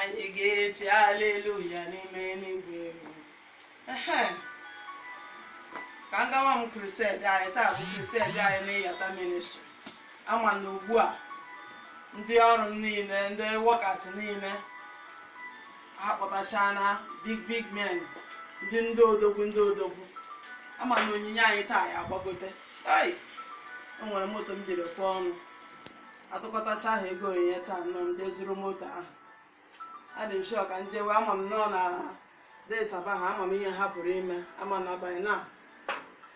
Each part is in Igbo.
anyị ga-eti haleluya n'ime eluigwe. Ka m gawa m crusade anyị taa bụ crusade anyị n'Iyata ministry. Ama na ugbu a ndị ọrụ m niile, ndị workers niile akpọtachana big men, ndị odogwu. Ama na onyinye anyị taa ya agbagote. O nwere moto m jiri kwụọ ọnụ. Atụkọtacha ha ego onyinye taa nọ m jee zụrụ moto ahụ. Adị m sure ka m jewe, ama m nọ na desaba ha, ama m ihe ha pụrụ ime, ama na abalị na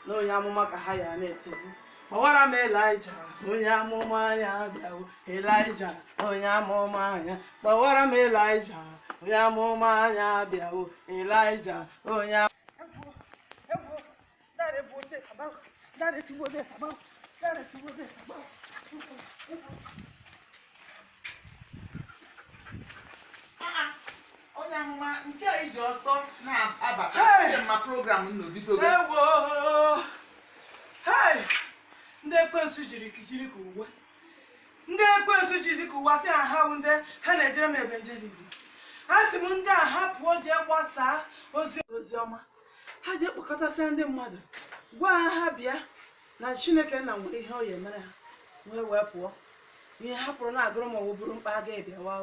onye amụma ka ha ya na-etebu. Gbawara m Elaịja onye amụma ya bịawo, Elaịja onye amụma ya. Gbawara m Elaịja onye amụma ya bịawo, Elaịja onye onye amụma nke a iji ọsọ na-abata chemma program n'obido gị. Ndị ekwensu jiri ka uwe. Ndị ekwensu jiri ka uwe asị ha bụ ndị ha na-ejere m evangelism. Ha sị m ndị a ha pụọ jee gbasaa ozi ọma. Ha jee kpọkọtasịa ndị mmadụ, gwa ha bịa na Chineke na nwere ihe ọ ya emere ha, wee pụọ. Ihe ha pụrụ na-agụrụ ma ọ bụrụ mkpa ha ga-ebịawa,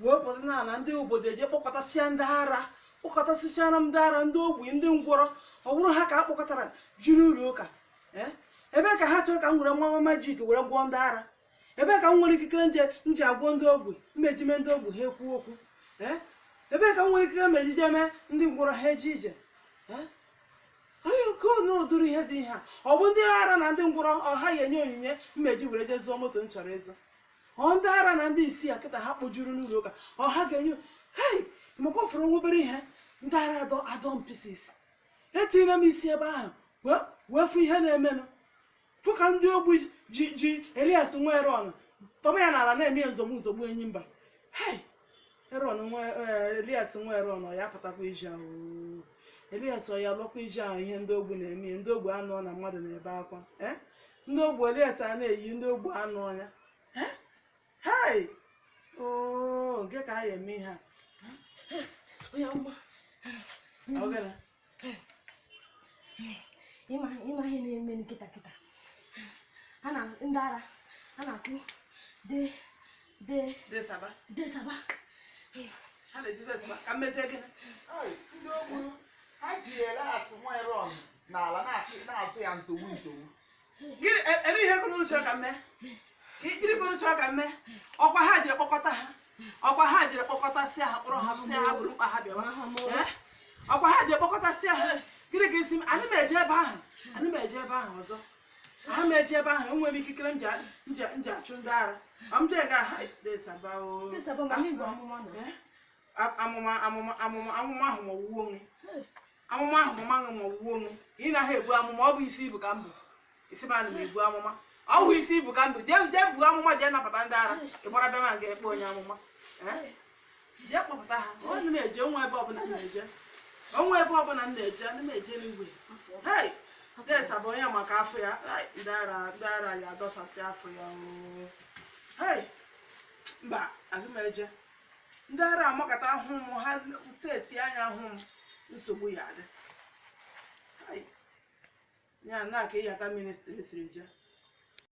wee pụrụ na ndị obodo eje kpọkọtasịa ndị ara, kpọkọtasịchara ndị ara, ndị ogbi, ndị ngwọrọ. Ọ bụrụ ha ka a kpọkọtara juru ụlọ ụka. Ebe ka ha chọrọ ka m were nwa majik were gwọọ ndị ara. Ebe ka m nwere ikikere nji agwọ ndị ogbi, mmejime ndị ogbi ha ekwu okwu. Ebe ka m nwere ikikere mejije mee ndị ngwọrọ ha eje ije. Onye nke n'ụdịrị ihe dị ihe a, ọ bụ ndị ara na ndị ngwọrọ ọha ya enye onyinye mmeji were jee zụọ moto m chọrọ ịzụ. Ndị ara na ndị isi a kịta ha kpojuru n'ụlọ ụka, ọha ga-enye makwa fụrụ nwa obere ihe. Ndị ara adọ mpisis. Etinyere m isi ebe ahụ wee fụ ihe na-emenụ. Fụ ka ndị ogbi ji Elias nwa Eron tọba ya n'ala na-eme nzogbu enyi mba. Elias nwa Eron ọ ya pụtakwa iji ahụ. Elias ọ ya lọkwa iji ahụ ihe ndị ogbi na-eme. Ndị ogbi anụ na mmadụ na-ebe akwa. Ndị ogbi Elias a na-eyi ndị ogbi anụ ọnya. Nke ka ha ya eme ihe a. Ịma ihe na-eme nkịta ndị ara ha na-akụ Desaba. Ha na-eji desaba ka mmezie gịnị? Ndị ogbu ha ji Elias nwa Eron n'ala na-azụ ya ntogbu. Gịnị ebe ihe kụrụ chọrọ ka mee? Gịnị kụrụ chọrọ ka mee? Ọkwa ha jiri kpọkọta ha. Ọkwa ha jiri kpọkọtasịa ha, kpọrọ ha sịa ha bụrụ mkpa ha bịawa. Ọkwa ha jiri kpọkọtasịa ha. Gịnị ka isi m? Anyị ma eje ebe ahụ ọzọ. Ha ma eje ebe ahụ, enwere ikikere m ji achụ ndị ara. M jee ga ha desaba amụma ahụ ma owuwe onwe. Amụma ahụ mama ma owuwe onwe. Ị na ha ebu amụma, ọ bụ isi ibu ka mbụ. Isi ma na m ebu amụma. Ọ bụ isi ibu ka mbụ. Jee buo amụma, jee napụta ndị ara. Ị gbara be ma ga-ekpe onye amụma. Jee kpọpụta ha. Ọ na m eje onwe ebe ọbụla m na-eje. Onwe ebe ọbụla m na-eje, ana m eje n'igwe. Desaba onye maka afọ ya. Ndị ara ya adọsasị afọ ya. Mba, aga m eje. Ndị ara amakọta ahụ m, ha seti anya ahụ m, nsogbu ya adị. Ya na ka Iyata ministry siri je.